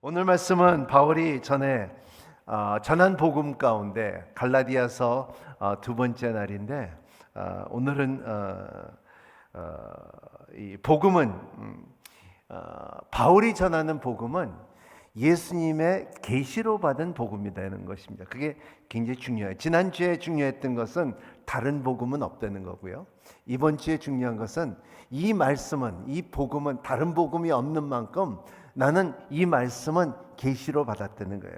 오늘 말씀은 바울이 전에 전한 복음 가운데 갈라디아서 두 번째 날인데 오늘은 이 복음은 바울이 전하는 복음은 예수님의 계시로 받은 복음이 되는 것입니다. 그게 굉장히 중요해요. 지난주에 중요했던 것은 다른 복음은 없다는 거고요. 이번 주에 중요한 것은 이 말씀은, 이 복음은 다른 복음이 없는 만큼 나는 이 말씀은 계시로 받았다는 거예요.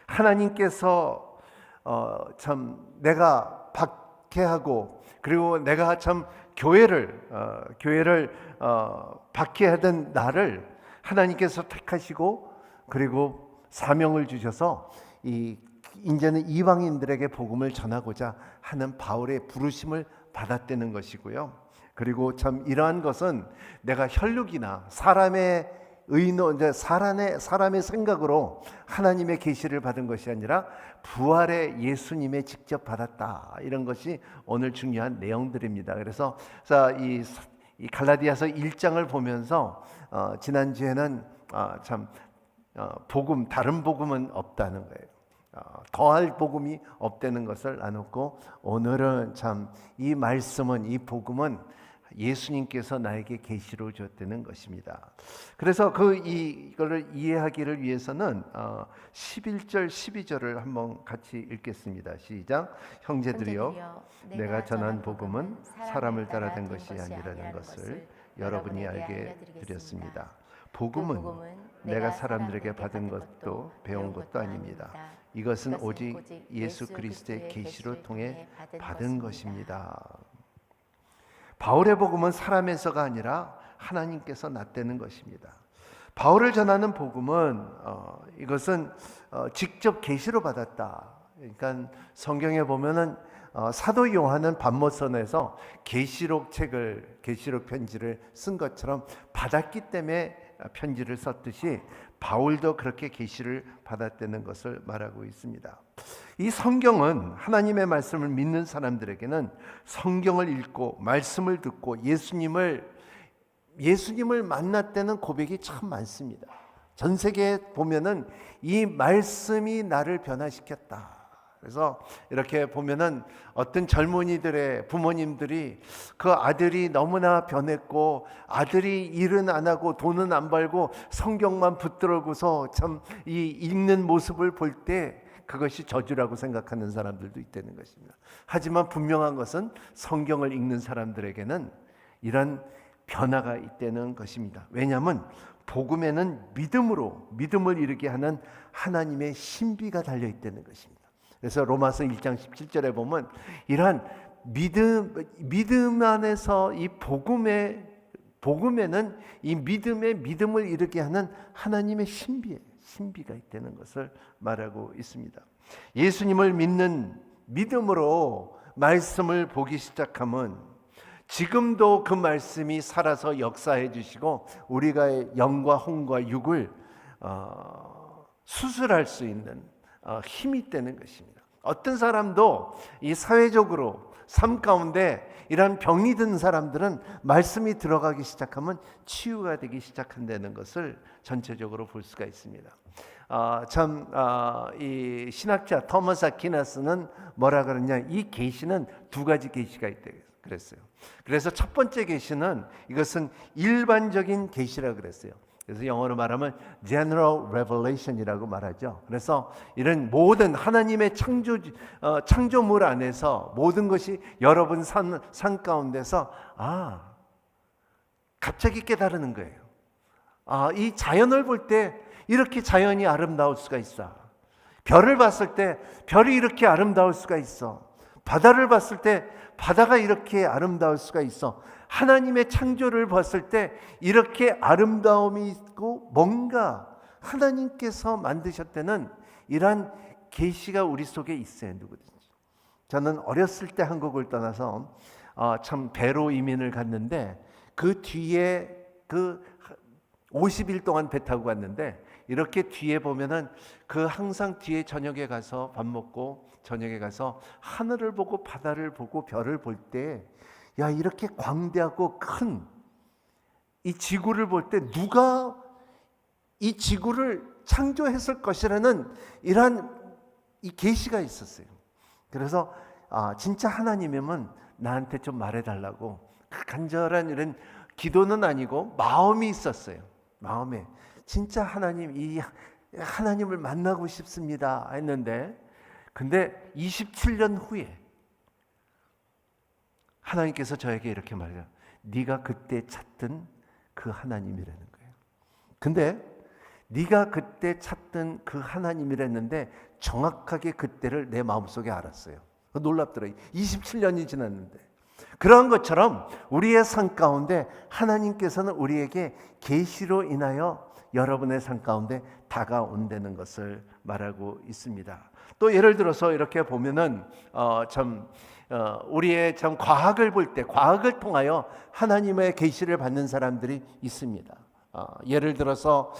하나님께서 참 내가 박해하고 그리고 내가 참 교회를 박해하던 나를 하나님께서 택하시고 그리고 사명을 주셔서 이제는 이방인들에게 복음을 전하고자 하는 바울의 부르심을 받았다는 것이고요. 그리고 참 이러한 것은 내가 혈육이나 사람의 의노, 사람의 생각으로 하나님의 계시를 받은 것이 아니라 부활의 예수님의 직접 받았다. 이런 것이 오늘 중요한 내용들입니다. 그래서 이 갈라디아서 1장을 보면서 지난주에는 다른 복음은 없다는 거예요. 더할 복음이 없다는 것을 나눴고 오늘은 참 이 말씀은, 이 복음은 예수님께서 나에게 계시로 주었다는 것입니다. 그래서 이거를 이해하기를 위해서는 11절 12절을 한번 같이 읽겠습니다. 시작. 형제들이여 내가 전한 복음은 사람을 따라 된 것이 아니라는 것을 여러분이 알게 드렸습니다. 복음은 내가 사람들에게 받은 것도 배운 것도 아닙니다. 이것은 오직 예수 그리스도의 계시로 통해 받은 것입니다. 바울의 복음은 사람에서가 아니라 하나님께서 낫다는 것입니다. 바울을 전하는 복음은 이것은 직접 계시로 받았다. 그러니까 성경에 보면은 사도 요한은 pat모선에서 계시록 편지를 쓴 것처럼 받았기 때문에 편지를 썼듯이 바울도 그렇게 계시를 받았다는 것을 말하고 있습니다. 이 성경은 하나님의 말씀을 믿는 사람들에게는 성경을 읽고 말씀을 듣고 예수님을 만났다는 고백이 참 많습니다. 전 세계에 보면은 이 말씀이 나를 변화시켰다. 그래서 이렇게 보면은 어떤 젊은이들의 부모님들이 그 아들이 너무나 변했고 아들이 일은 안 하고 돈은 안 벌고 성경만 붙들고서 참 이 읽는 모습을 볼 때 그것이 저주라고 생각하는 사람들도 있다는 것입니다. 하지만 분명한 것은 성경을 읽는 사람들에게는 이런 변화가 있다는 것입니다. 왜냐하면 복음에는 믿음을 이루게 하는 하나님의 신비가 달려 있다는 것입니다. 그래서 로마서 1장 17절에 보면 이러한 믿음 안에서 이 복음에는 이 믿음을 이루게 하는 하나님의 신비가 있다는 것을 말하고 있습니다. 예수님을 믿는 믿음으로 말씀을 보기 시작하면 지금도 그 말씀이 살아서 역사해 주시고 우리가 영과 혼과 육을 수술할 수 있는 힘이 있다는 것입니다. 어떤 사람도 이 사회적으로 삶 가운데 이런 병이 든 사람들은 말씀이 들어가기 시작하면 치유가 되기 시작한다는 것을 전체적으로 볼 수가 있습니다. 이 신학자 토마스 아퀴나스는 뭐라 그러냐? 이 계시는 두 가지 계시가 있다 그랬어요. 그래서 첫 번째 계시는 이것은 일반적인 계시라 그랬어요. 그래서 영어로 말하면 general revelation이라고 말하죠. 그래서 이런 모든 하나님의 창조물 안에서 모든 것이 여러분 삶 가운데서 갑자기 깨달는 거예요. 이 자연을 볼 때 이렇게 자연이 아름다울 수가 있어. 별을 봤을 때 별이 이렇게 아름다울 수가 있어. 바다를 봤을 때 바다가 이렇게 아름다울 수가 있어. 하나님의 창조를 봤을 때 이렇게 아름다움이 있고 뭔가 하나님께서 만드셨다는 이러한 계시가 우리 속에 있어요. 누구든지. 저는 어렸을 때 한국을 떠나서 참 배로 이민을 갔는데 그 뒤에 50일 동안 배 타고 갔는데 이렇게 뒤에 보면은 항상 뒤에 저녁에 가서 밥 먹고 저녁에 가서 하늘을 보고 바다를 보고 별을 볼 때 이렇게 광대하고 큰 이 지구를 볼 때 누가 이 지구를 창조했을 것이라는 이러한 이 계시가 있었어요. 그래서 진짜 하나님이면 나한테 좀 말해달라고 간절한 이런 기도는 아니고 마음이 있었어요. 마음에 진짜 하나님, 이 하나님을 만나고 싶습니다 했는데, 근데 27년 후에 하나님께서 저에게 이렇게 말해요. 네가 그때 찾던 그 하나님이라는 거예요. 근데 네가 그때 찾던 그 하나님이랬는데 정확하게 그때를 내 마음속에 알았어요. 놀랍더라고요. 27년이 지났는데. 그런 것처럼 우리의 삶 가운데 하나님께서는 우리에게 계시로 인하여 여러분의 삶 가운데 다가온다는 것을 말하고 있습니다. 또 예를 들어서 이렇게 보면은 우리의 과학을 볼 때 과학을 통하여 하나님의 계시를 받는 사람들이 있습니다. 예를 들어서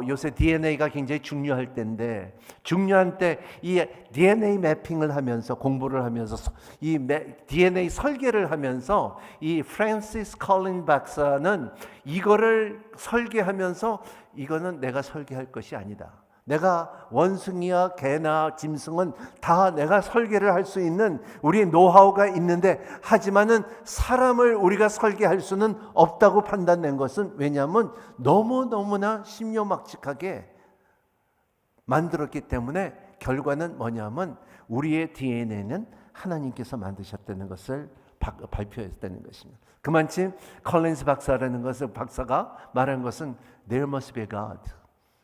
요새 DNA가 굉장히 중요할 때인데, 중요한 때 이 DNA 매핑을 하면서 공부를 하면서 이 DNA 설계를 하면서 이 프랜시스 컬린 박사는 이거를 설계하면서 이거는 내가 설계할 것이 아니다. 내가 원숭이와 개나 짐승은 다 내가 설계를 할 수 있는 우리 노하우가 있는데, 하지만은 사람을 우리가 설계할 수는 없다고 판단된 것은, 왜냐하면 너무나 신묘막측하게 만들었기 때문에 결과는 뭐냐면 우리의 DNA는 하나님께서 만드셨다는 것을 발표했다는 것입니다. 그만큼 컬린스 박사라는 것을 박사가 말한 것은 There must be a God.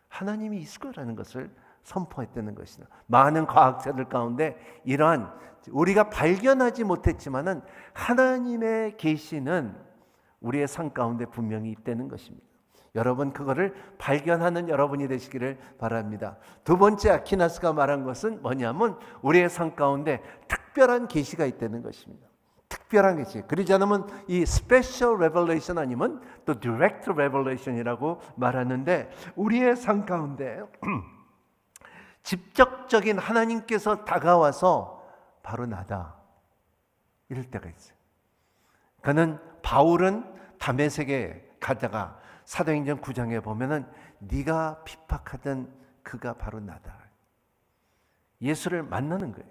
하나님이 있을 거라는 것을 선포했다는 것이다. 많은 과학자들 가운데 이러한 우리가 발견하지 못했지만은 하나님의 계시는 우리의 삶 가운데 분명히 있다는 것입니다. 여러분, 그거를 발견하는 여러분이 되시기를 바랍니다. 두 번째 아퀴나스가 말한 것은 뭐냐면 우리의 삶 가운데 특별한 계시가 있다는 것입니다. 특별한 계시. 그러지 않으면 이 스페셜 레벨레이션 아니면 또 디렉트 레벨레이션이라고 말하는데, 우리의 삶 가운데 직접적인 하나님께서 다가와서 바로 나다 이럴 때가 있어요. 그는 바울은 다메섹에 가다가 사도행전 9장에 보면은 네가 핍박하던 그가 바로 나다. 예수를 만나는 거예요.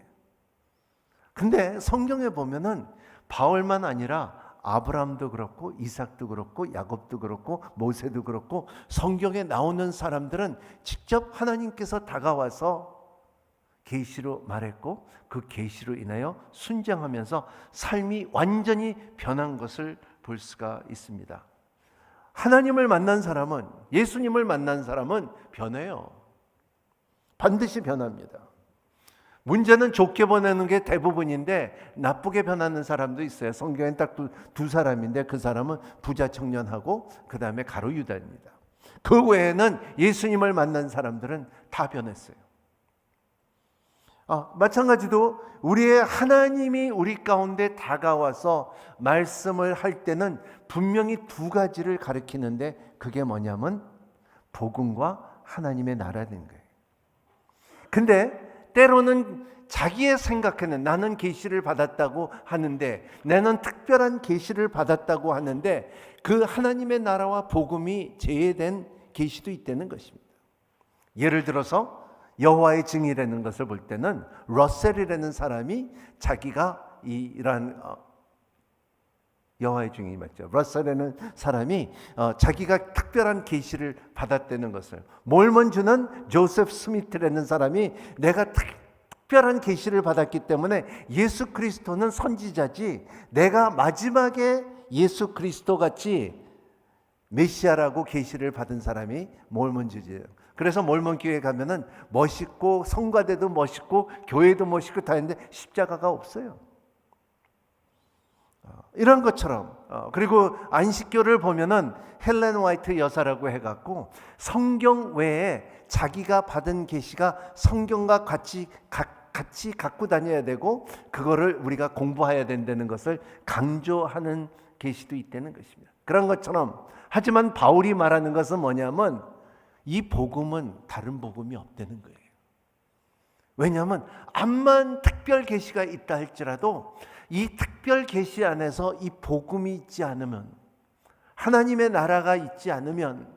근데 성경에 보면은 바울만 아니라 아브라함도 그렇고 이삭도 그렇고 야곱도 그렇고 모세도 그렇고 성경에 나오는 사람들은 직접 하나님께서 다가와서 계시로 말했고, 그 계시로 인하여 순종하면서 삶이 완전히 변한 것을 볼 수가 있습니다. 하나님을 만난 사람은, 예수님을 만난 사람은 변해요. 반드시 변합니다. 문제는 좋게 보내는 게 대부분인데 나쁘게 변하는 사람도 있어요. 성경엔 딱 두 사람인데 그 사람은 부자 청년하고 그 다음에 가룟 유다입니다. 그 외에는 예수님을 만난 사람들은 다 변했어요. 마찬가지로 우리의 하나님이 우리 가운데 다가와서 말씀을 할 때는 분명히 두 가지를 가리키는데, 그게 뭐냐면 복음과 하나님의 나라는 거예요. 근데 때로는 자기의 생각에는 나는 계시를 받았다고 하는데, 나는 특별한 계시를 받았다고 하는데, 그 하나님의 나라와 복음이 제외된 계시도 있다는 것입니다. 예를 들어서 여호와의 증인이라는 것을 볼 때는 러셀이라는 사람이 자기가 이러한 여호와의 증인이 맞죠. 러셀이라는 사람이 자기가 특별한 계시를 받았다는 것을, 몰몬주는 조셉 스미트라는 사람이 내가 특별한 계시를 받았기 때문에 예수 그리스도는 선지자지, 내가 마지막에 예수 그리스도 같이 메시아라고 계시를 받은 사람이 몰몬주지예요. 그래서 몰몬 교회 가면은 멋있고 성가대도 멋있고 교회도 멋있고 다 있는데 십자가가 없어요. 이런 것처럼, 그리고 안식교를 보면은 헬렌 화이트 여사라고 해갖고 성경 외에 자기가 받은 계시가 성경과 같이 갖고 다녀야 되고, 그거를 우리가 공부해야 된다는 것을 강조하는 계시도 있다는 것입니다. 그런 것처럼, 하지만 바울이 말하는 것은 뭐냐면 이 복음은 다른 복음이 없다는 거예요. 왜냐하면 암만 특별 계시가 있다 할지라도 이 특별 계시 안에서 이 복음이 있지 않으면, 하나님의 나라가 있지 않으면,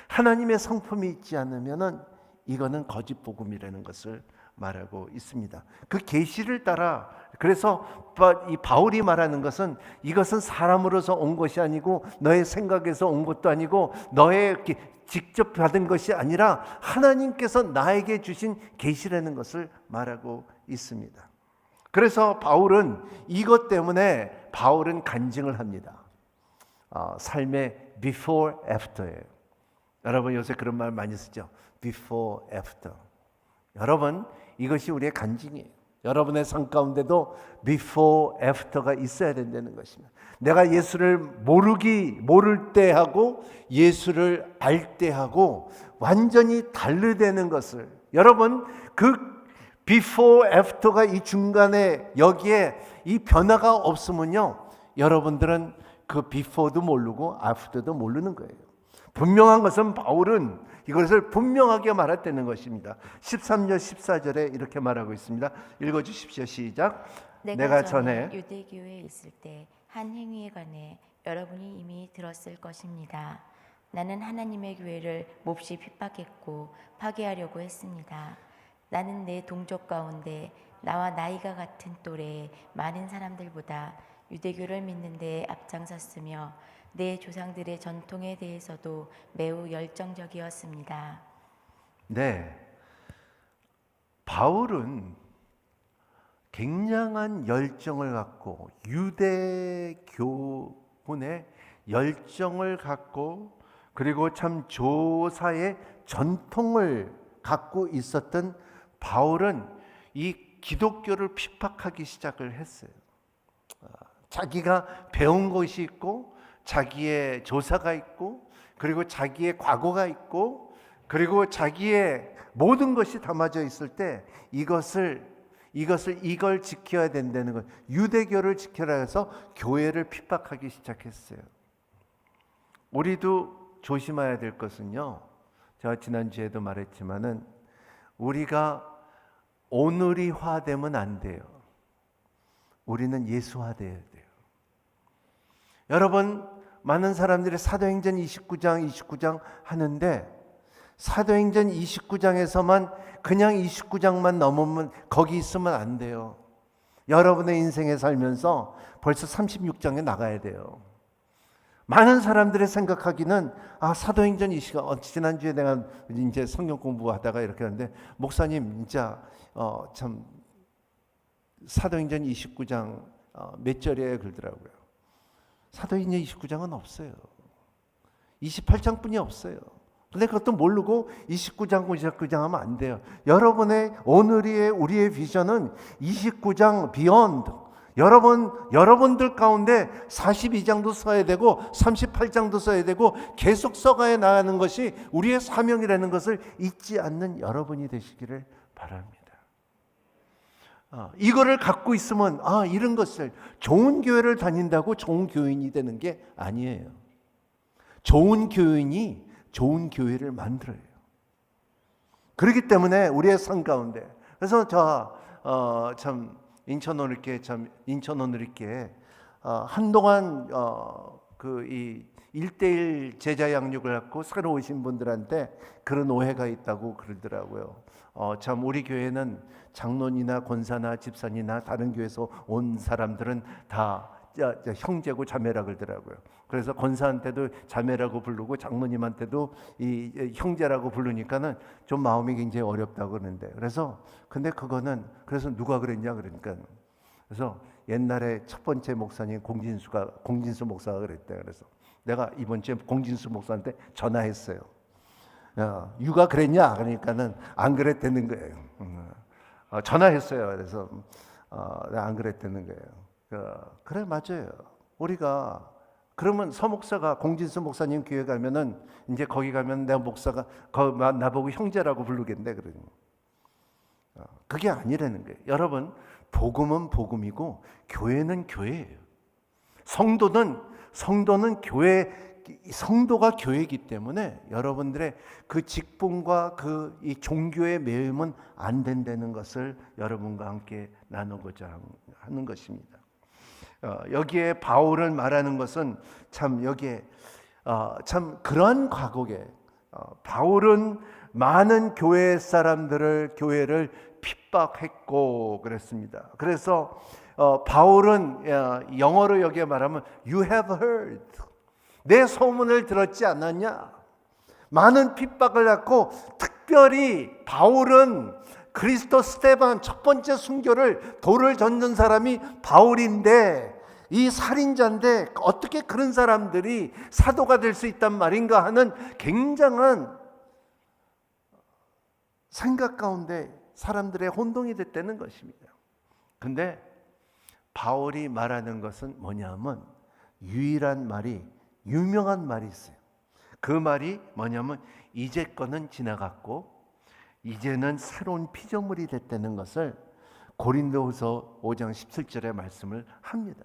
하나님의 성품이 있지 않으면은 이거는 거짓 복음이라는 것을 말하고 있습니다. 그 계시를 따라, 그래서 이 바울이 말하는 것은 이것은 사람으로서 온 것이 아니고 너의 생각에서 온 것도 아니고 너의 직접 받은 것이 아니라 하나님께서 나에게 주신 계시라는 것을 말하고 있습니다. 그래서 바울은 이것 때문에 바울은 간증을 합니다. 삶의 before, after예요. 여러분 요새 그런 말 많이 쓰죠. before, after. 여러분 이것이 우리의 간증이에요. 여러분의 삶 가운데도 before, after가 있어야 된다는 것입니다. 내가 예수를 모를 때 하고 예수를 알 때 하고 완전히 다르다는 것을, 여러분 그 before, after가 이 중간에 여기에 이 변화가 없으면요, 여러분들은 그 before도 모르고 after도 모르는 거예요. 분명한 것은 바울은 이것을 분명하게 말했다는 것입니다. 13절 14절에 이렇게 말하고 있습니다. 읽어주십시오. 시작. 내가 전에 유대교회에 있을 때 한 행위에 관해 여러분이 이미 들었을 것입니다. 나는 하나님의 교회를 몹시 핍박했고 파괴하려고 했습니다. 나는 내 동족 가운데 나와 나이가 같은 또래의 많은 사람들보다 유대교를 믿는 데 앞장섰으며 내 조상들의 전통에 대해서도 매우 열정적이었습니다. 네, 바울은 굉장한 열정을 갖고 유대교훈의 열정을 갖고 그리고 참 조사의 전통을 갖고 있었던 바울은 이 기독교를 핍박하기 시작을 했어요. 자기가 배운 것이 있고 자기의 조사가 있고 그리고 자기의 과거가 있고 그리고 자기의 모든 것이 담아져 있을 때 이걸 지켜야 된다는 것, 유대교를 지켜라 해서 교회를 핍박하기 시작했어요. 우리도 조심해야 될 것은요, 제가 지난주에도 말했지만은 우리가 오늘이화되면 안 돼요. 우리는 예수화되어야 돼요. 여러분, 많은 사람들이 사도행전 29장 하는데 사도행전 29장에서만 그냥 29장만 넘으면 거기 있으면 안 돼요. 여러분의 인생에 살면서 벌써 36장에 나가야 돼요. 많은 사람들의 생각하기는 사도행전 29장, 지난주에 내가 이제 성경 공부하다가 이렇게 하는데 목사님 진짜 참 사도행전 29장 몇 절에 그러더라고요. 사도행전 29장은 없어요. 28장뿐이 없어요. 근데 그것도 모르고 29장 하면 안 돼요. 여러분의 오늘의 우리의 비전은 29장 비욘드. 여러분들 가운데 42장도 써야 되고 38장도 써야 되고 계속 써가야 나가는 것이 우리의 사명이라는 것을 잊지 않는 여러분이 되시기를 바랍니다. 이거를 갖고 있으면 이런 것을, 좋은 교회를 다닌다고 좋은 교인이 되는 게 아니에요. 좋은 교인이 좋은 교회를 만들어요. 그렇기 때문에 우리의 삶 가운데, 그래서 참 인천 오늘께 한동안 이 1:1 제자 양육을 갖고 새로 오신 분들한테 그런 오해가 있다고 그러더라고요. 참 우리 교회는 장로님이나 권사나 집사님이나 다른 교회에서 온 사람들은 다 형제고 자매라 그러더라고요. 그래서 권사한테도 자매라고 부르고 장로님한테도 이 형제라고 부르니까는 좀 마음이 굉장히 어렵다고 그러는데, 근데 그거는 그래서 누가 그랬냐 그러니까, 그래서 옛날에 첫 번째 목사님 공진수 목사가 그랬대. 그래서 내가 이번 주에 공진수 목사한테 전화했어요. 유가 그랬냐 그러니까는 안 그랬다는 거예요. 전화했어요. 그래서 안 그랬다는 거예요. 그래 맞아요. 우리가 그러면 서목사가 공진수 목사님 교회 가면은 이제 거기 가면 내 목사가 나보고 형제라고 부르겠네 그러니. 그게 아니라는 거예요. 여러분, 복음은 복음이고 교회는 교회예요. 성도는 교회, 성도가 교회이기 때문에 여러분들의 그 직분과 이 종교의 매음은 안 된다는 것을 여러분과 함께 나누고자 하는 것입니다. 여기에 바울을 말하는 것은 참 여기에 참 그러한 과거에 바울은 많은 교회를 핍박했고 그랬습니다. 그래서 바울은 영어로 여기에 말하면 You have heard, 내 소문을 들었지 않았냐? 많은 핍박을 받고, 특별히 바울은 그리스도 스데반 첫 번째 순교를 돌을 던진 사람이 바울인데, 이 살인자인데 어떻게 그런 사람들이 사도가 될 수 있단 말인가 하는 굉장한 생각 가운데 사람들의 혼동이 됐다는 것입니다. 근데 바울이 말하는 것은 뭐냐면 유일한 말이, 유명한 말이 있어요. 그 말이 뭐냐면 이제 거는 지나갔고 이제는 새로운 피조물이 됐다는 것을 고린도후서 5장 17절의 말씀을 합니다.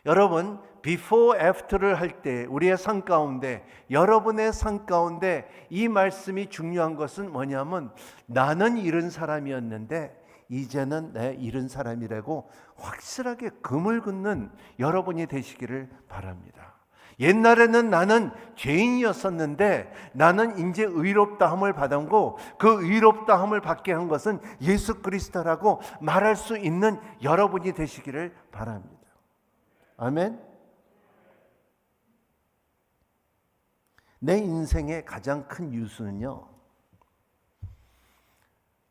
여러분, before, after를 할 때 우리의 삶 가운데, 여러분의 삶 가운데 이 말씀이 중요한 것은 뭐냐면 나는 이런 사람이었는데 이제는 내 이런 사람이라고 확실하게 금을 긋는 여러분이 되시기를 바랍니다. 옛날에는 나는 죄인이었었는데 나는 이제 의롭다함을 받았고, 그 의롭다함을 받게 한 것은 예수 그리스도라고 말할 수 있는 여러분이 되시기를 바랍니다. 아멘. 내 인생의 가장 큰 유수는요,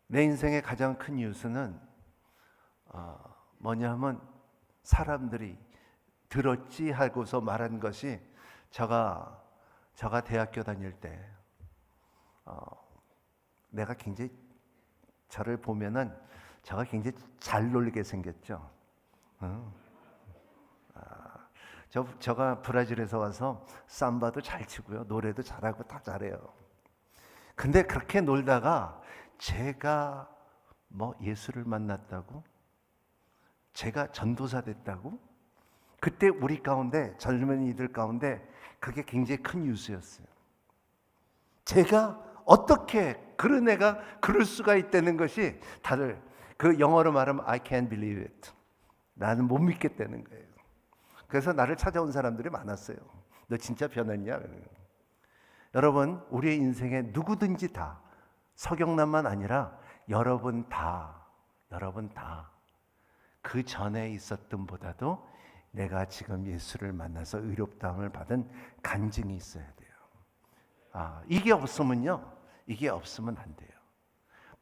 내 인생의 가장 큰 유수는 뭐냐면 사람들이 들었지 하고서 말한 것이, 제가 대학교 다닐 때 내가 굉장히, 저를 보면은 제가 굉장히 잘 놀게 생겼죠. 제가 브라질에서 와서 삼바도 잘 치고요, 노래도 잘하고 다 잘해요. 근데 그렇게 놀다가 제가 뭐 예수를 만났다고, 제가 전도사 됐다고, 그때 우리 가운데, 젊은이들 가운데 그게 굉장히 큰 뉴스였어요. 제가 어떻게 그런 애가 그럴 수가 있다는 것이, 다들 그 영어로 말하면 I can't believe it, 나는 못 믿겠다는 거예요. 그래서 나를 찾아온 사람들이 많았어요. 너 진짜 변했냐? 여러분, 우리의 인생에 누구든지 다, 서경남만 아니라 여러분 다 그 전에 있었던 보다도 내가 지금 예수를 만나서 의롭다함을 받은 간증이 있어야 돼요. 이게 없으면 안 돼요.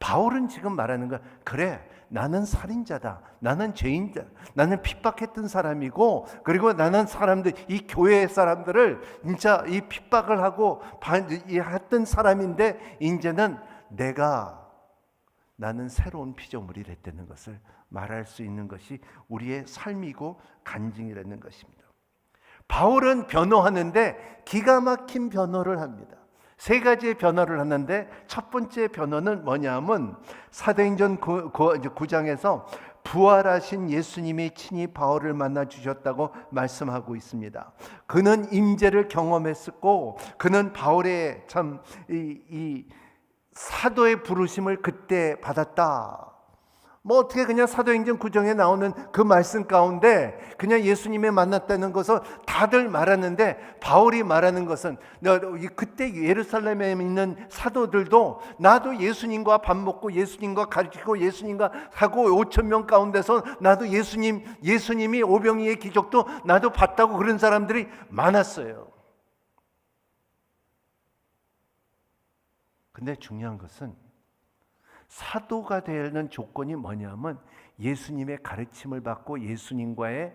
바울은 지금 말하는 거, 그래, 나는 살인자다, 나는 죄인다, 나는 핍박했던 사람이고, 그리고 나는 이 교회의 사람들을 진짜 이 핍박을 하고 했던 사람인데, 이제는 나는 새로운 피조물이 됐다는 것을 말할 수 있는 것이 우리의 삶이고 간증이라는 것입니다. 바울은 변호하는데 기가 막힌 변호를 합니다. 세 가지의 변호를 하는데, 첫 번째 변호는 뭐냐면 사도행전 9장에서 부활하신 예수님이 친히 바울을 만나 주셨다고 말씀하고 있습니다. 그는 임재를 경험했었고, 그는 바울의 참 이 사도의 부르심을 그때 받았다. 뭐 어떻게 그냥 사도행전 9장에 나오는 그 말씀 가운데 그냥 예수님을 만났다는 것을 다들 말하는데, 바울이 말하는 것은 그때 예루살렘에 있는 사도들도 나도 예수님과 밥 먹고 예수님과 가르치고 예수님과 하고 5,000명 가운데서 나도 예수님이 오병이의 기적도 나도 봤다고 그런 사람들이 많았어요. 근데 중요한 것은 사도가 되는 조건이 뭐냐면 예수님의 가르침을 받고 예수님과의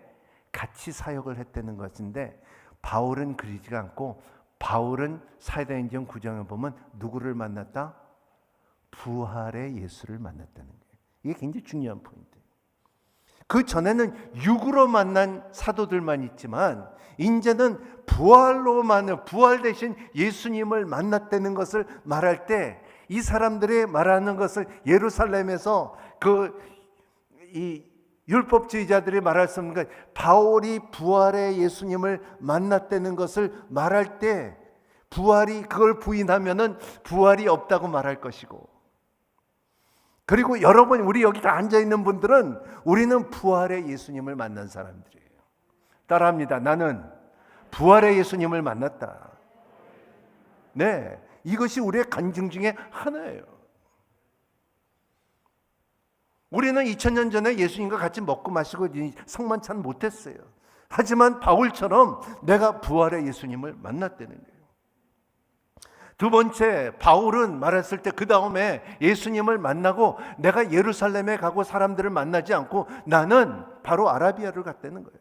같이 사역을 했다는 것인데, 바울은 그러지가 않고, 바울은 사도행전 9장에 보면 누구를 만났다? 부활의 예수를 만났다는 거예요. 이게 굉장히 중요한 포인트예요. 그 전에는 육으로 만난 사도들만 있지만 이제는 부활 대신 예수님을 만났다는 것을 말할 때, 이 사람들이 말하는 것을 예루살렘에서 이 율법주의자들이 말할 수 없는 것, 바울이 부활의 예수님을 만났다는 것을 말할 때, 부활이 그걸 부인하면은 부활이 없다고 말할 것이고, 그리고 여러분, 우리 여기 다 앉아 있는 분들은 우리는 부활의 예수님을 만난 사람들이에요. 따라합니다. 나는 부활의 예수님을 만났다. 네, 이것이 우리의 간증 중에 하나예요. 우리는 2000년 전에 예수님과 같이 먹고 마시고 성만찬 못했어요. 하지만 바울처럼 내가 부활의 예수님을 만났다는 거예요. 두 번째, 바울은 말했을 때 그 다음에 예수님을 만나고 내가 예루살렘에 가고 사람들을 만나지 않고 나는 바로 아라비아를 갔다는 거예요.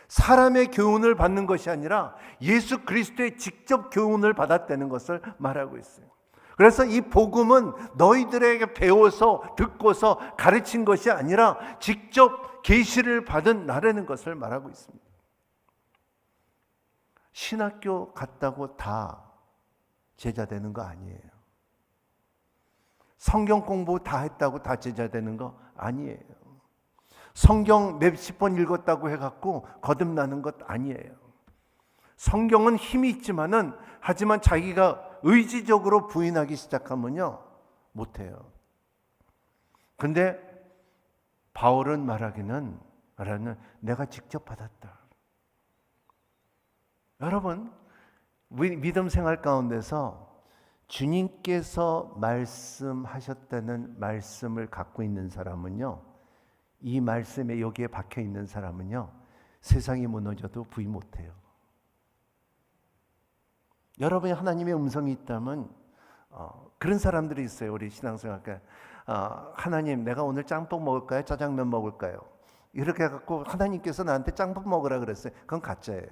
사람의 교훈을 받는 것이 아니라 예수 그리스도의 직접 교훈을 받았다는 것을 말하고 있어요. 그래서 이 복음은 너희들에게 배워서 듣고서 가르친 것이 아니라 직접 계시를 받은 나라는 것을 말하고 있습니다. 신학교 갔다고 다 제자 되는 거 아니에요. 성경 공부 다 했다고 다 제자 되는 거 아니에요. 성경 몇십 번 읽었다고 해갖고 거듭나는 것 아니에요. 성경은 힘이 있지만은 하지만 자기가 의지적으로 부인하기 시작하면요 못해요. 근데 바울은 말하기는 내가 직접 받았다. 여러분, 믿음 생활 가운데서 주님께서 말씀하셨다는 말씀을 갖고 있는 사람은요, 이 말씀에 여기에 박혀 있는 사람은요, 세상이 무너져도 부인 못해요. 여러분이 하나님의 음성이 있다면 그런 사람들이 있어요. 우리 신앙생활 하나님, 내가 오늘 짬뽕 먹을까요? 짜장면 먹을까요? 이렇게 해갖고 하나님께서 나한테 짬뽕 먹으라 그랬어요. 그건 가짜예요.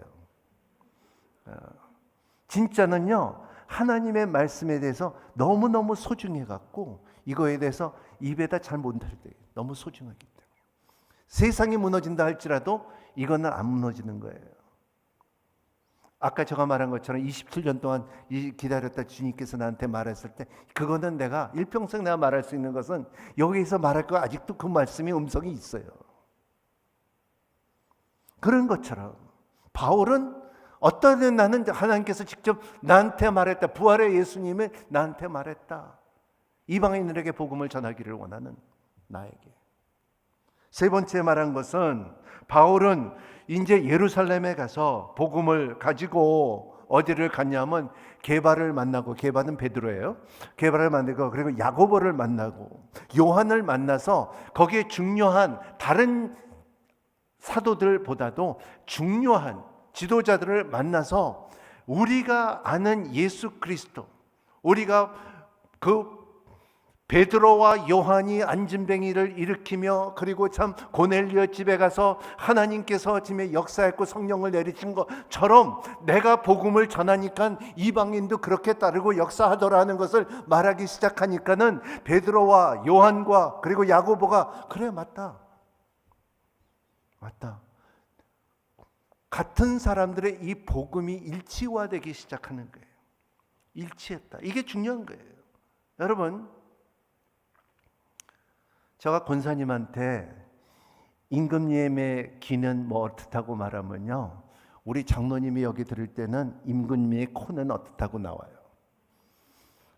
진짜는요, 하나님의 말씀에 대해서 너무너무 소중해갖고 이거에 대해서 입에다 잘 못 댈 때 너무 소중하기 때문에 세상이 무너진다 할지라도 이거는 안 무너지는 거예요. 아까 제가 말한 것처럼 27년 동안 기다렸다 주님께서 나한테 말했을 때 그거는 내가 일평생 내가 말할 수 있는 것은 여기서 말할 거 아직도 그 말씀의 음성이 있어요. 그런 것처럼 바울은 어떤 때 나는 하나님께서 직접 나한테 말했다. 부활의 예수님이 나한테 말했다. 이방인들에게 복음을 전하기를 원하는 나에게. 세 번째 말한 것은 바울은 이제 예루살렘에 가서 복음을 가지고 어디를 갔냐면 게바를 만나고, 게바는 베드로예요. 게바를 만나고 그리고 야고보를 만나고 요한을 만나서 거기에 중요한 다른 사도들보다도 중요한 지도자들을 만나서 우리가 아는 예수 그리스도, 우리가 그 베드로와 요한이 안진뱅이를 일으키며 그리고 참 고넬료 집에 가서 하나님께서 집에 역사했고 성령을 내리신 것처럼 내가 복음을 전하니까 이방인도 그렇게 따르고 역사하더라는 것을 말하기 시작하니까는 베드로와 요한과 그리고 야고보가 그래 맞다 같은 사람들의 이 복음이 일치화되기 시작하는 거예요. 일치했다. 이게 중요한 거예요. 여러분, 제가 권사님한테 임금님의 귀는 뭐 어떻다고 말하면요, 우리 장로님이 여기 들을 때는 임금님의 코는 어떻다고 나와요.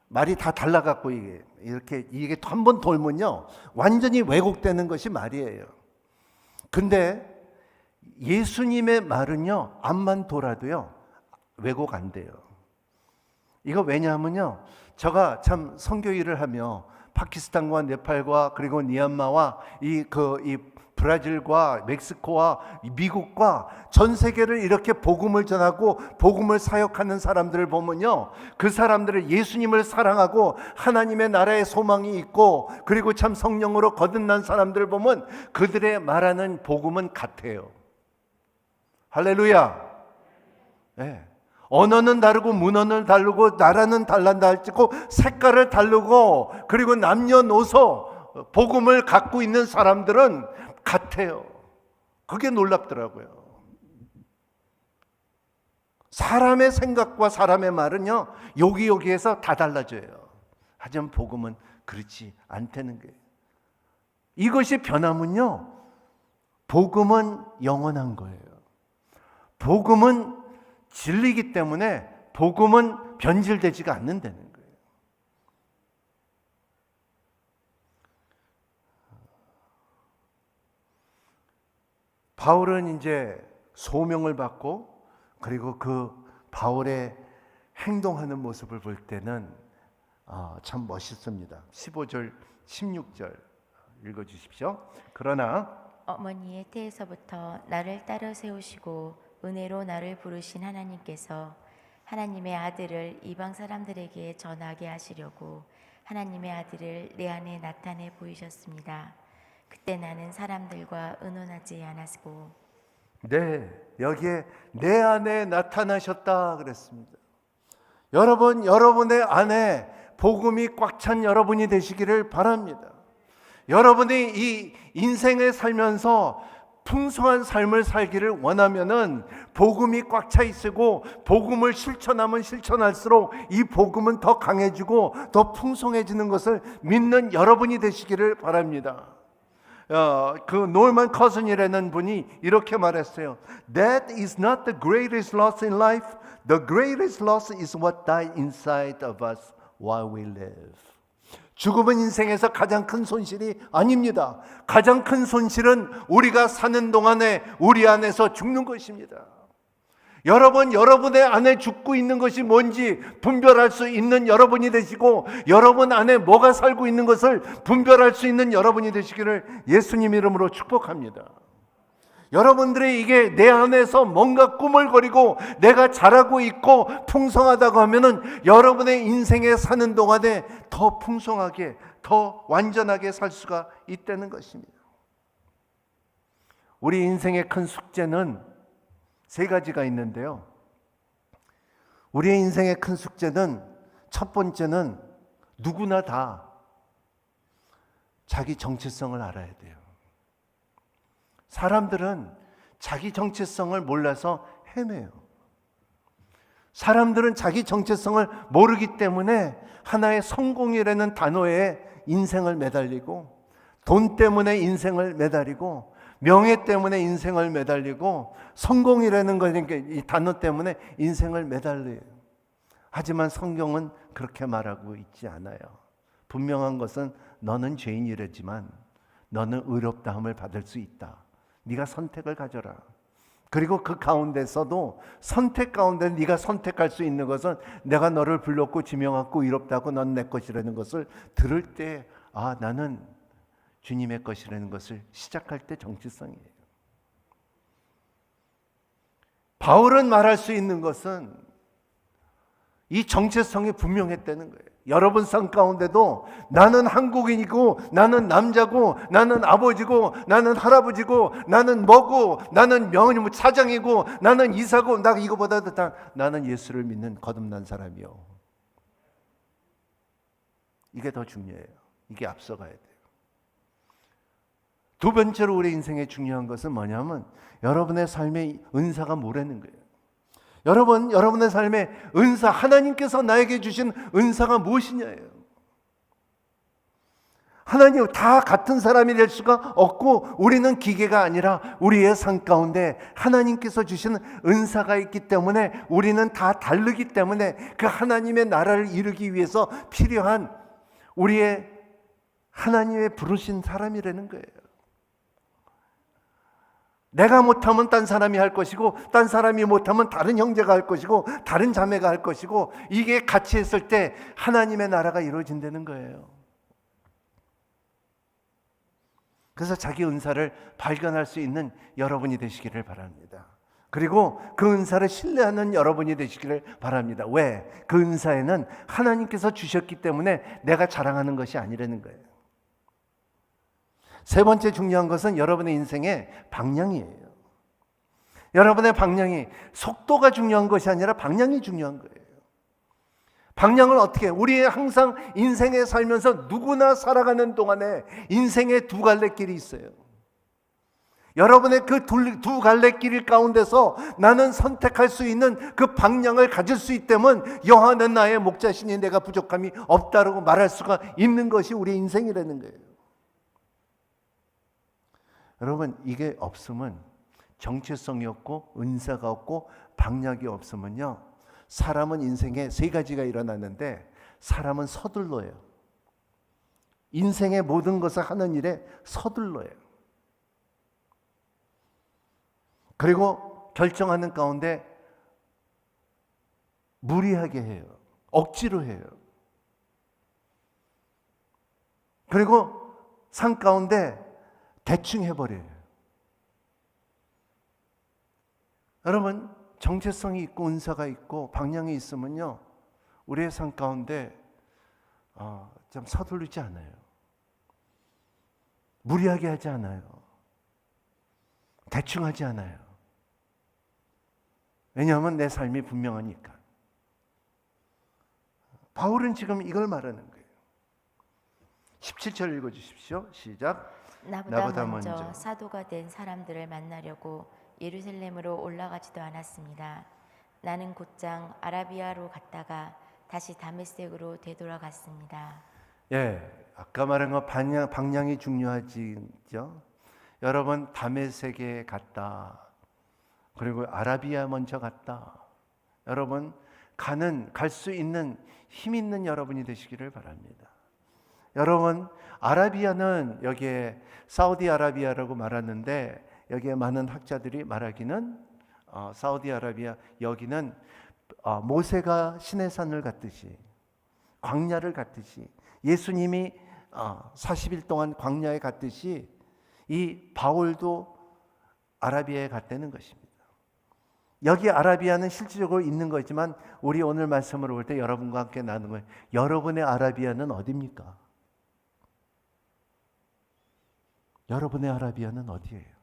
말이 다 달라갖고 이게 한 번 돌면요 완전히 왜곡되는 것이 말이에요. 근데 예수님의 말은요 앞만 돌아도요 왜곡 안 돼요. 이거 왜냐하면요, 제가 참 선교 일을 하며 파키스탄과 네팔과 그리고 미얀마와 이 브라질과 멕시코와 미국과 전 세계를 이렇게 복음을 전하고 복음을 사역하는 사람들을 보면요, 그 사람들을 예수님을 사랑하고 하나님의 나라의 소망이 있고 그리고 참 성령으로 거듭난 사람들을 보면 그들의 말하는 복음은 같아요. 할렐루야. 네. 언어는 다르고 문화는 다르고 나라는 달란다 할지고 색깔을 다르고 그리고 남녀노소 복음을 갖고 있는 사람들은 같아요. 그게 놀랍더라고요. 사람의 생각과 사람의 말은요 여기에서 다 달라져요. 하지만 복음은 그렇지 않다는 거예요. 이것이 변하면요 복음은 영원한 거예요. 복음은 진리이기 때문에 복음은 변질되지가 않는다는 거예요. 바울은 이제 소명을 받고 그리고 그 바울의 행동하는 모습을 볼 때는 참 멋있습니다. 15절, 16절 읽어주십시오. 그러나 어머니의 태에서부터 나를 따로 세우시고 은혜로 나를 부르신 하나님께서 하나님의 아들을 이방 사람들에게 전하게 하시려고 하나님의 아들을 내 안에 나타내 보이셨습니다. 그때 나는 사람들과 의논하지 않았고 네, 여기에 내 안에 나타나셨다 그랬습니다. 여러분, 여러분의 안에 복음이 꽉 찬 여러분이 되시기를 바랍니다. 여러분이 이 인생에 살면서 풍성한 삶을 살기를 원하면은 복음이 꽉 차 있고 복음을 실천하면 실천할수록 이 복음은 더 강해지고 더 풍성해지는 것을 믿는 여러분이 되시기를 바랍니다. 그 노만 커슨이라는 분이 이렇게 말했어요. That is not the greatest loss in life. The greatest loss is what died inside of us while we live. 죽음은 인생에서 가장 큰 손실이 아닙니다. 가장 큰 손실은 우리가 사는 동안에 우리 안에서 죽는 것입니다. 여러분, 여러분의 안에 죽고 있는 것이 뭔지 분별할 수 있는 여러분이 되시고 여러분 안에 뭐가 살고 있는 것을 분별할 수 있는 여러분이 되시기를 예수님 이름으로 축복합니다. 여러분들이 이게 내 안에서 뭔가 꾸물거리고 내가 잘하고 있고 풍성하다고 하면은 여러분의 인생에 사는 동안에 더 풍성하게, 더 완전하게 살 수가 있다는 것입니다. 우리 인생의 큰 숙제는 세 가지가 있는데요. 우리의 인생의 큰 숙제는 첫 번째는 누구나 다 자기 정체성을 알아야 돼요. 사람들은 자기 정체성을 몰라서 헤매요. 사람들은 자기 정체성을 모르기 때문에 하나의 성공이라는 단어에 인생을 매달리고 돈 때문에 인생을 매달리고 명예 때문에 인생을 매달리고 성공이라는 이 단어 때문에 인생을 매달려요. 하지만 성경은 그렇게 말하고 있지 않아요. 분명한 것은 너는 죄인이라지만 너는 의롭다함을 받을 수 있다. 네가 선택을 가져라. 그리고 그 가운데서도 선택 가운데 네가 선택할 수 있는 것은 내가 너를 불렀고 지명하고 의롭다고 넌 내 것이라는 것을 들을 때 나는 주님의 것이라는 것을 시작할 때 정체성이에요. 바울은 말할 수 있는 것은 이 정체성이 분명했다는 거예요. 여러분 삶 가운데도 나는 한국인이고 나는 남자고 나는 아버지고 나는 할아버지고 나는 뭐고 나는 명예무 차장이고 나는 이사고 나 이거보다도 다 나는 예수를 믿는 거듭난 사람이요. 이게 더 중요해요. 이게 앞서가야 돼요. 두 번째로 우리 인생에 중요한 것은 뭐냐면 여러분의 삶의 은사가 뭐라는 거예요. 여러분, 여러분의 삶의 은사, 하나님께서 나에게 주신 은사가 무엇이냐예요. 하나님 다 같은 사람이 될 수가 없고 우리는 기계가 아니라 우리의 삶 가운데 하나님께서 주신 은사가 있기 때문에 우리는 다 다르기 때문에 그 하나님의 나라를 이루기 위해서 필요한 우리의 하나님의 부르신 사람이라는 거예요. 내가 못하면 딴 사람이 할 것이고 딴 사람이 못하면 다른 형제가 할 것이고 다른 자매가 할 것이고 이게 같이 했을 때 하나님의 나라가 이루어진다는 거예요. 그래서 자기 은사를 발견할 수 있는 여러분이 되시기를 바랍니다. 그리고 그 은사를 신뢰하는 여러분이 되시기를 바랍니다. 왜? 그 은사에는 하나님께서 주셨기 때문에 내가 자랑하는 것이 아니라는 거예요. 세 번째 중요한 것은 여러분의 인생의 방향이에요. 여러분의 방향이 속도가 중요한 것이 아니라 방향이 중요한 거예요. 방향을 어떻게 해요? 우리 항상 인생에 살면서 누구나 살아가는 동안에 인생의 두 갈래 길이 있어요. 여러분의 그 두 갈래 길 가운데서 나는 선택할 수 있는 그 방향을 가질 수 있다면 여호와는 나의 목자시니 내가 부족함이 없다라고 말할 수가 있는 것이 우리 인생이라는 거예요. 여러분, 이게 없으면 정체성이 없고 은사가 없고 방향이 없으면요, 사람은 인생에 세 가지가 일어나는데 사람은 서둘러요. 인생의 모든 것을 하는 일에 서둘러요. 그리고 결정하는 가운데 무리하게 해요. 억지로 해요. 그리고 산 가운데 대충 해버려요. 여러분, 정체성이 있고 은사가 있고 방향이 있으면요, 우리의 삶 가운데 좀 서두르지 않아요. 무리하게 하지 않아요. 대충 하지 않아요. 왜냐하면 내 삶이 분명하니까. 바울은 지금 이걸 말하는 거예요. 17절 읽어주십시오. 시작. 나보다 먼저 사도가 된 사람들을 만나려고 예루살렘으로 올라가지도 않았습니다. 나는 곧장 아라비아로 갔다가 다시 다메섹으로 되돌아갔습니다. 예, 아까 말한 거 방향이 중요하지요. 여러분, 다메섹에 갔다. 그리고 아라비아 먼저 갔다. 여러분, 갈 수 있는 힘 있는 여러분이 되시기를 바랍니다. 여러분, 아라비아는 여기에 사우디아라비아라고 말하는데, 여기에 많은 학자들이 말하기는 사우디아라비아, 여기는 모세가 시내산을 갔듯이, 광야를 갔듯이, 예수님이 40일 동안 광야에 갔듯이 이 바울도 아라비아에 갔다는 것입니다. 여기 아라비아는 실질적으로 있는 거지만 우리 오늘 말씀을 볼 때 여러분과 함께 나누는 거예요. 여러분의 아라비아는 어디입니까? 여러분의 아라비아는 어디예요?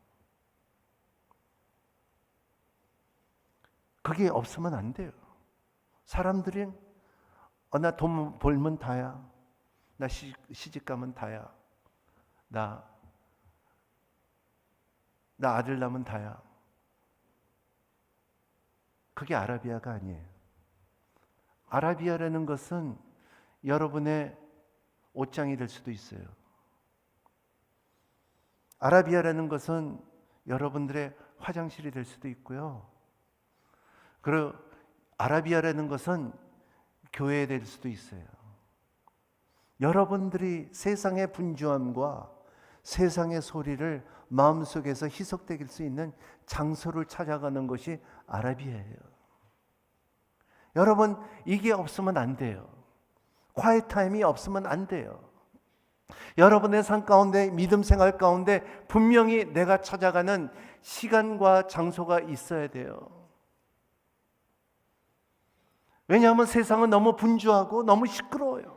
그게 없으면 안 돼요. 사람들이 나 돈 벌면 다야. 나 시집 가면 다야. 나 아들 낳으면 다야. 그게 아라비아가 아니에요. 아라비아라는 것은 여러분의 옷장이 될 수도 있어요. 아라비아라는 것은 여러분들의 화장실이 될 수도 있고요. 그리고 아라비아라는 것은 교회에 될 수도 있어요. 여러분들이 세상의 분주함과 세상의 소리를 마음속에서 희석될 수 있는 장소를 찾아가는 것이 아라비아예요. 여러분, 이게 없으면 안 돼요. quiet 타임이 없으면 안 돼요. 여러분의 삶 가운데, 믿음 생활 가운데 분명히 내가 찾아가는 시간과 장소가 있어야 돼요. 왜냐하면 세상은 너무 분주하고 너무 시끄러워요.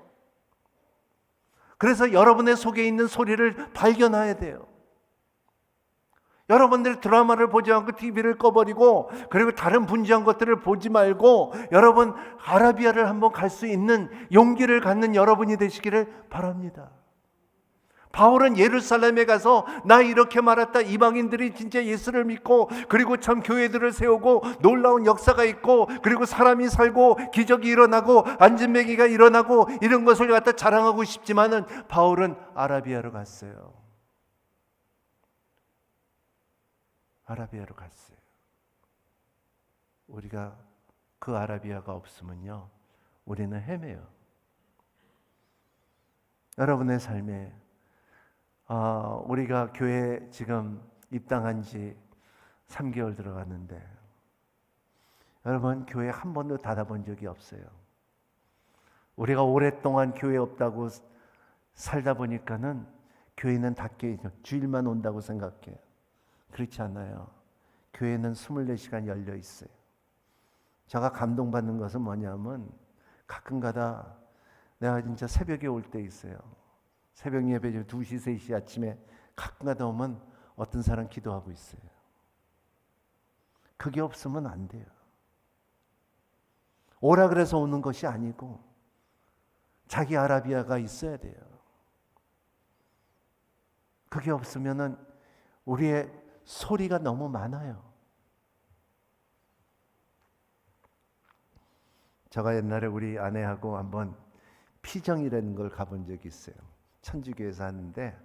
그래서 여러분의 속에 있는 소리를 발견해야 돼요. 여러분들 드라마를 보지 않고 TV를 꺼버리고 그리고 다른 분주한 것들을 보지 말고 여러분 아라비아를 한번 갈 수 있는 용기를 갖는 여러분이 되시기를 바랍니다. 바울은 예루살렘에 가서 나 이렇게 말했다. 이방인들이 진짜 예수를 믿고 그리고 참 교회들을 세우고 놀라운 역사가 있고 그리고 사람이 살고 기적이 일어나고 안진뱅이가 일어나고 이런 것을 갖다 자랑하고 싶지만은 바울은 아라비아로 갔어요. 아라비아로 갔어요. 우리가 그 아라비아가 없으면요, 우리는 헤매요. 여러분의 삶에 우리가 교회 지금 입당한 지 3개월 들어갔는데 여러분 교회 한 번도 닫아본 적이 없어요. 우리가 오랫동안 교회 없다고 살다 보니까는 교회는 닫게 주일만 온다고 생각해요. 그렇지 않아요. 교회는 24시간 열려 있어요. 제가 감동받는 것은 뭐냐면 가끔가다 내가 진짜 새벽에 올 때 있어요. 새벽 예배 2시, 3시 아침에 가끔가다 오면 어떤 사람 기도하고 있어요. 그게 없으면 안 돼요. 오라 그래서 오는 것이 아니고 자기 아라비아가 있어야 돼요. 그게 없으면은 우리의 소리가 너무 많아요. 제가 옛날에 우리 아내하고 한번 피정이라는 걸 가본 적이 있어요. 천주교에서 하는데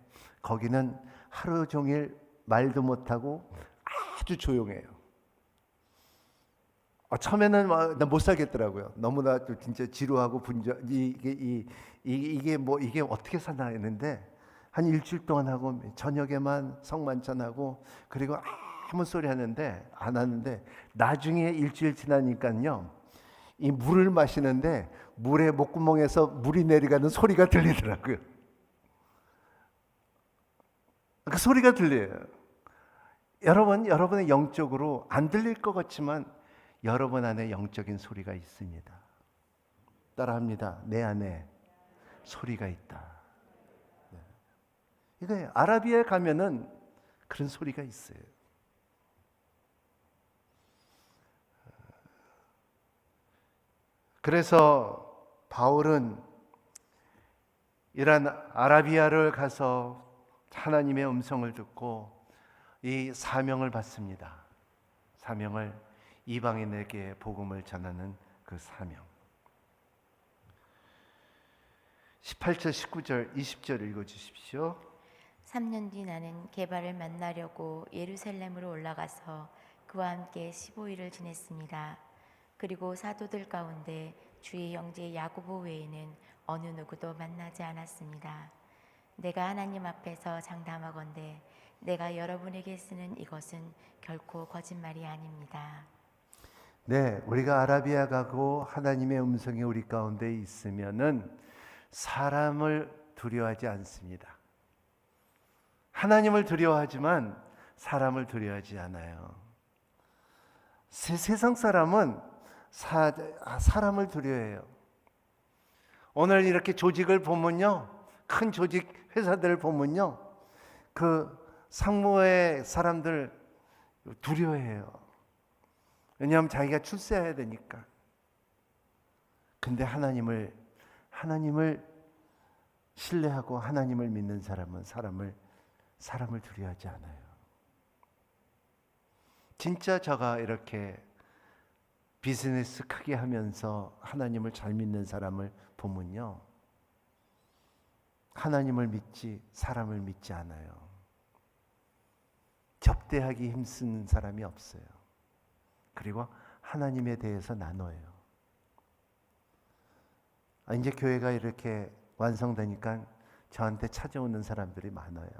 거기는 하루 종일 말도 못하고 아주 조용해요. 처음에는 나 못 살겠더라고요. 너무나 진짜 지루하고 이게 어떻게 사나 했는데 한 일주일 동안 하고 저녁에만 성만찬하고 그리고 아무 소리 하는데 안 하는데 나중에 일주일 지나니까요 이 물을 마시는데 물의 목구멍에서 물이 내려가는 소리가 들리더라고요. 그 소리가 들려요. 여러분의 영적으로 안 들릴 것 같지만 여러분 안에 영적인 소리가 있습니다. 따라합니다. 내 안에 소리가 있다. 이거예요. 아라비아에 가면은 그런 소리가 있어요. 그래서 바울은 이란 아라비아를 가서 하나님의 음성을 듣고 이 사명을 받습니다. 사명을 이방인에게 복음을 전하는 그 사명. 18절, 19절, 20절 읽어주십시오. 3년 뒤 나는 게바를 만나려고 예루살렘으로 올라가서 그와 함께 15일을 지냈습니다. 그리고 사도들 가운데 주의 형제 야고보 외에는 어느 누구도 만나지 않았습니다. 내가 하나님 앞에서 장담하건대 내가 여러분에게 쓰는 이것은 결코 거짓말이 아닙니다. 네, 우리가 아라비아 가고 하나님의 음성이 우리 가운데 있으면은 사람을 두려워하지 않습니다. 하나님을 두려워하지만 사람을 두려워하지 않아요. 세상 사람은 사람을 두려워해요. 오늘 이렇게 조직을 보면요, 큰 조직 회사들을 보면요, 그 상무의 사람들 두려워해요. 왜냐하면 자기가 출세해야 되니까. 근데 하나님을 신뢰하고 하나님을 믿는 사람은 사람을 두려워하지 않아요. 진짜 저가 이렇게 비즈니스 크게 하면서 하나님을 잘 믿는 사람을 보면요, 하나님을 믿지 사람을 믿지 않아요. 접대하기 힘쓰는 사람이 없어요. 그리고 하나님에 대해서 나눠요. 이제 교회가 이렇게 완성되니까 저한테 찾아오는 사람들이 많아요.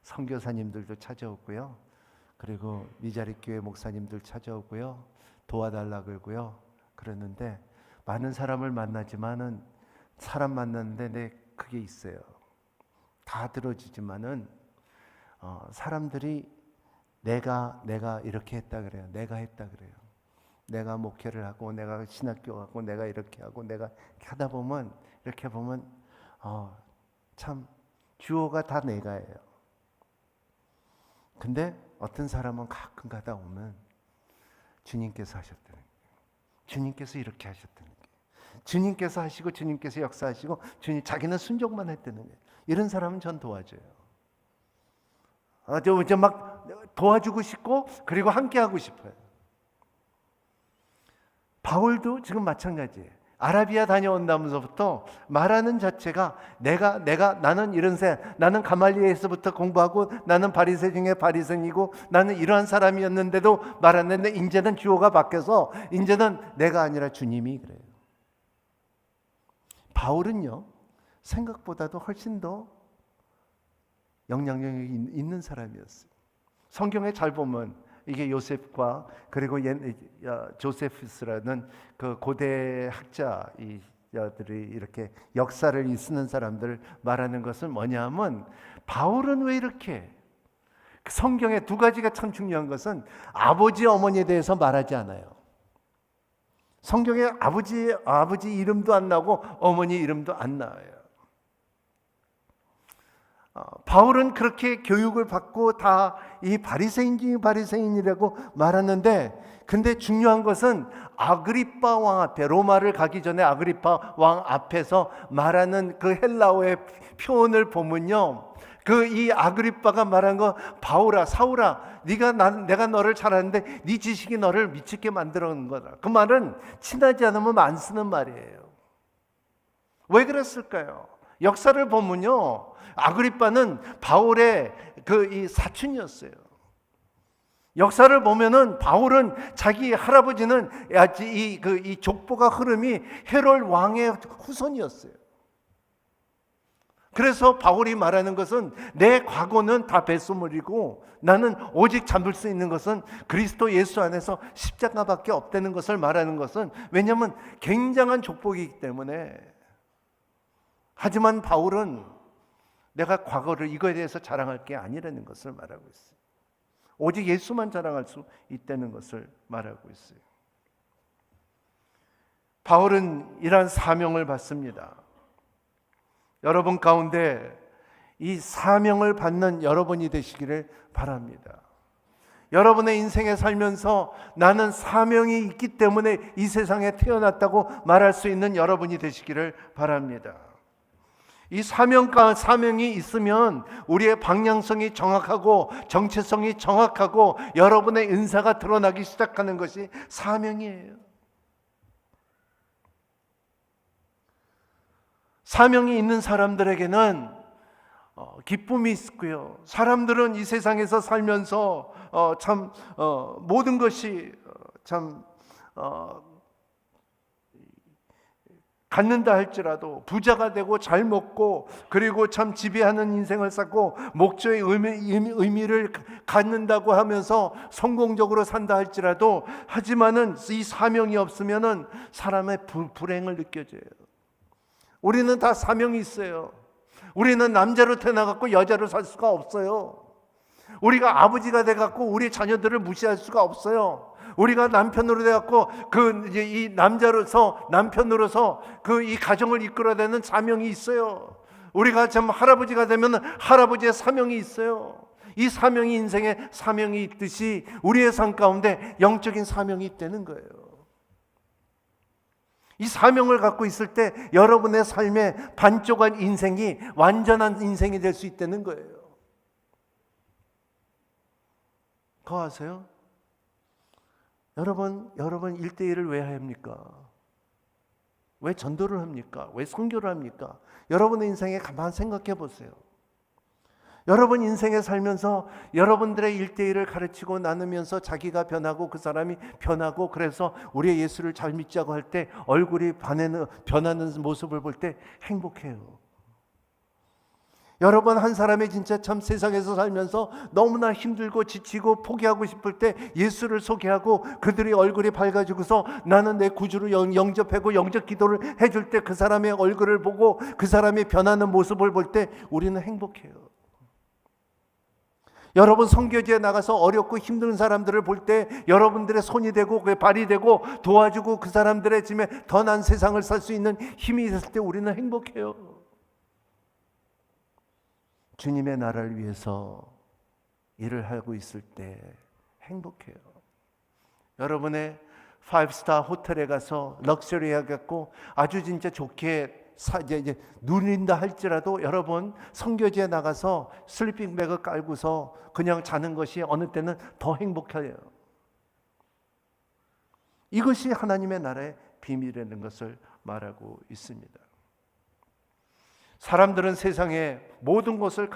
선교사님들도 찾아오고요. 그리고 미자리 교회 목사님들 찾아오고요. 도와달라 그러고요. 그러는데 많은 사람을 만나지만은 사람 만났는데 그게 있어요. 다 들어주지만은 사람들이 내가 이렇게 했다 그래요. 내가 했다 그래요. 내가 목회를 하고 내가 신학교 가고 내가 이렇게 하고 내가 하다 보면 이렇게 보면 참 주어가 다 내가예요. 근데 어떤 사람은 가끔 가다 오면 주님께서 하셨다는 거예요. 주님께서 이렇게 하셨다는 거예요. 주님께서 하시고 주님께서 역사하시고 주님 자기는 순종만 했다는 거예요. 이런 사람은 전 도와줘요. 저 막 도와주고 싶고 그리고 함께 하고 싶어요. 바울도 지금 마찬가지예요. 아라비아 다녀온다면서부터 말하는 자체가 나는 이런 나는 가말리엘에서부터 공부하고 나는 바리새 중에 바리새인이고 나는 이러한 사람이었는데도 말하는데 이제는 주어가 바뀌어서 이제는 내가 아니라 주님이 그래요. 바울은요, 생각보다도 훨씬 더 영향력이 있는 사람이었어요. 성경에 잘 보면 이게 요셉과 그리고 조세푸스라는 그 고대 학자들이 이렇게 역사를 쓰는 사람들을 말하는 것은 뭐냐면 바울은 왜 이렇게 성경에 두 가지가 참 중요한 것은 아버지 어머니에 대해서 말하지 않아요. 성경에 아버지 이름도 안 나오고 어머니 이름도 안 나와요. 바울은 그렇게 교육을 받고 다 이 바리새인 중에 바리새인이라고 말하는데, 근데 중요한 것은 아그리파 왕 앞에, 로마를 가기 전에 아그리파 왕 앞에서 말하는 그 헬라어의 표현을 보면요, 그 이 아그리파가 말한 거, 바울아, 사울아, 내가 너를 잘 아는데 네 지식이 너를 미치게 만들어 놓은 거다. 그 말은 친하지 않으면 안 쓰는 말이에요. 왜 그랬을까요? 역사를 보면요, 아그리파는 바울의 이 사촌이었어요. 역사를 보면은 바울은 자기 할아버지는 이 족보가 흐름이 헤롯 왕의 후손이었어요. 그래서 바울이 말하는 것은 내 과거는 다 뱃소물이고 나는 오직 잡을 수 있는 것은 그리스도 예수 안에서 십자가밖에 없다는 것을 말하는 것은, 왜냐하면 굉장한 족복이기 때문에. 하지만 바울은 내가 과거를 이거에 대해서 자랑할 게 아니라는 것을 말하고 있어요. 오직 예수만 자랑할 수 있다는 것을 말하고 있어요. 바울은 이러한 사명을 받습니다. 여러분 가운데 이 사명을 받는 여러분이 되시기를 바랍니다. 여러분의 인생에 살면서 나는 사명이 있기 때문에 이 세상에 태어났다고 말할 수 있는 여러분이 되시기를 바랍니다. 이 사명이 있으면 우리의 방향성이 정확하고 정체성이 정확하고 여러분의 은사가 드러나기 시작하는 것이 사명이에요. 사명이 있는 사람들에게는 기쁨이 있고요. 사람들은 이 세상에서 살면서 모든 것이 갖는다 할지라도 부자가 되고 잘 먹고 그리고 참 지배하는 인생을 쌓고 목적의 의미를 갖는다고 하면서 성공적으로 산다 할지라도, 하지만은 이 사명이 없으면은 사람의 불행을 느껴져요. 우리는 다 사명이 있어요. 우리는 남자로 태어나갖고 여자로 살 수가 없어요. 우리가 아버지가 돼갖고 우리 자녀들을 무시할 수가 없어요. 우리가 남편으로 돼갖고 이 남편으로서 이 가정을 이끌어내는 사명이 있어요. 우리가 참 할아버지가 되면 할아버지의 사명이 있어요. 이 사명이 인생의 사명이 있듯이 우리의 삶 가운데 영적인 사명이 있다는 거예요. 이 사명을 갖고 있을 때 여러분의 삶의 반쪽한 인생이 완전한 인생이 될 수 있다는 거예요. 그거 아세요? 여러분 1대1을 왜 합니까? 왜 전도를 합니까? 왜 선교를 합니까? 여러분의 인생에 가만 생각해 보세요. 여러분 인생에 살면서 여러분들의 1대1을 가르치고 나누면서 자기가 변하고 그 사람이 변하고, 그래서 우리의 예수를 잘 믿자고 할 때 얼굴이 변하는 모습을 볼 때 행복해요. 여러분 한 사람이 진짜 참 세상에서 살면서 너무나 힘들고 지치고 포기하고 싶을 때 예수를 소개하고 그들의 얼굴이 밝아지고서 나는 내 구주를 영접하고 영접 기도를 해줄 때 그 사람의 얼굴을 보고 그 사람이 변하는 모습을 볼 때 우리는 행복해요. 여러분 선교지에 나가서 어렵고 힘든 사람들을 볼 때 여러분들의 손이 되고 발이 되고 도와주고 그 사람들의 짐에 더 나은 세상을 살 수 있는 힘이 있을 때 우리는 행복해요. 주님의 나라를 위해서 일을 하고 있을 때 행복해요. 여러분의 5스타 호텔에 가서 럭셔리해 갖고 아주 진짜 좋게 이제 누린다 할지라도 여러분 선교지에 나가서 슬리핑 백을 깔고서 그냥 자는 것이 어느 때는 더 행복해요. 이것이 하나님의 나라의 비밀이라는 것을 말하고 있습니다. 사람들은 세상에 모든 것을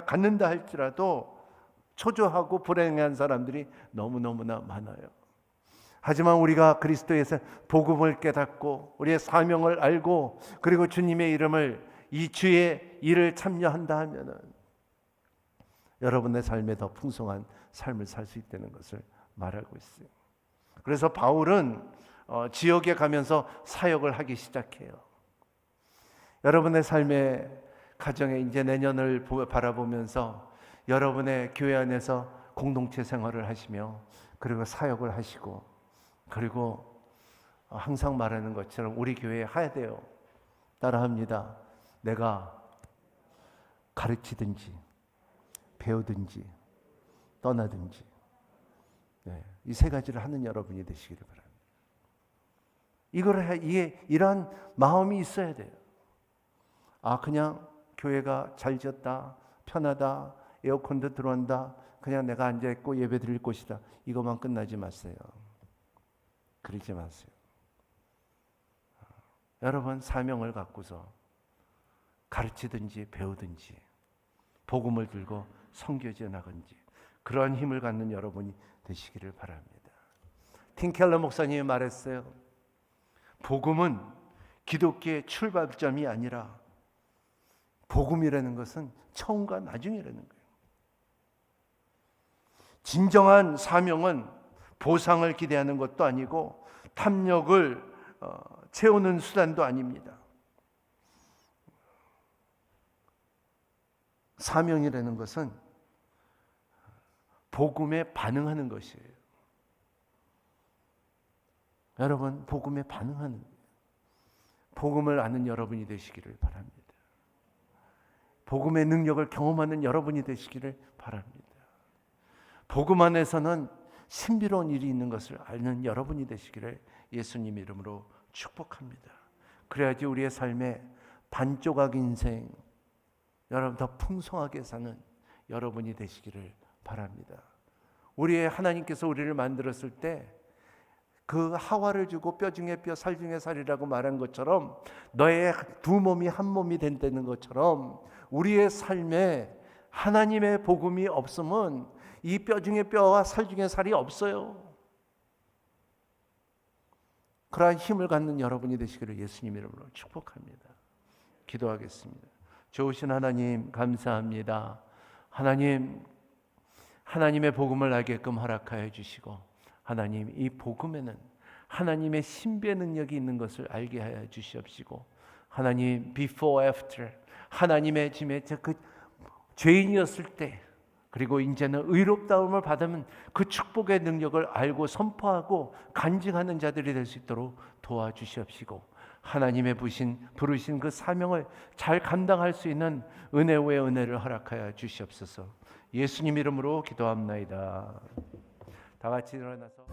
갖는다 할지라도 초조하고 불행한 사람들이 너무너무나 많아요. 하지만 우리가 그리스도에서 복음을 깨닫고 우리의 사명을 알고 그리고 주님의 이름을 이 주의 일을 참여한다 하면은 여러분의 삶에 더 풍성한 삶을 살 수 있다는 것을 말하고 있어요. 그래서 바울은 지역에 가면서 사역을 하기 시작해요. 여러분의 삶의 가정에 이제 내년을 바라보면서 여러분의 교회 안에서 공동체 생활을 하시며 그리고 사역을 하시고, 그리고 항상 말하는 것처럼 우리 교회에 해야 돼요. 따라합니다. 내가 가르치든지 배우든지 떠나든지, 이 세 가지를 하는 여러분이 되시기를 바랍니다. 이러한 마음이 있어야 돼요. 그냥 교회가 잘 지었다, 편하다, 에어컨도 들어온다, 그냥 내가 앉아있고 예배 드릴 곳이다, 이것만 끝나지 마세요. 그러지 마세요. 여러분 사명을 갖고서 가르치든지 배우든지 복음을 들고 선교지에 나간지 그러한 힘을 갖는 여러분이 되시기를 바랍니다. 팀 켈러 목사님이 말했어요. 복음은 기독교의 출발점이 아니라 복음이라는 것은 처음과 나중이라는 거예요. 진정한 사명은 보상을 기대하는 것도 아니고 탐욕을 채우는 수단도 아닙니다. 사명이라는 것은 복음에 반응하는 것이에요. 여러분, 복음에 반응하는 거예요. 복음을 아는 여러분이 되시기를 바랍니다. 복음의 능력을 경험하는 여러분이 되시기를 바랍니다. 복음 안에서는 신비로운 일이 있는 것을 아는 여러분이 되시기를 예수님 이름으로 축복합니다. 그래야지 우리의 삶에 반조각 인생, 여러분 더 풍성하게 사는 여러분이 되시기를 바랍니다. 우리의 하나님께서 우리를 만들었을 때 그 하와를 주고 뼈 중에 뼈, 살 중에 살이라고 말한 것처럼 너의 두 몸이 한 몸이 된다는 것처럼 우리의 삶에 하나님의 복음이 없으면 이 뼈 중에 뼈와 살 중에 살이 없어요. 그러한 힘을 갖는 여러분이 되시기를 예수님 이름으로 축복합니다. 기도하겠습니다. 좋으신 하나님 감사합니다. 하나님, 하나님의 복음을 알게끔 허락하여 주시고 하나님, 이 복음에는 하나님의 신비의 능력이 있는 것을 알게 하여 주시옵시고 하나님, before, after 하나님의 짐에 그 죄인이었을 때 그리고 이제는 의롭다움을 받으면 그 축복의 능력을 알고 선포하고 간증하는 자들이 될 수 있도록 도와주시옵시고 하나님의 부르신 그 사명을 잘 감당할 수 있는 은혜 위에 은혜를 허락하여 주시옵소서. 예수님 이름으로 기도합나이다. 다 같이 일어나서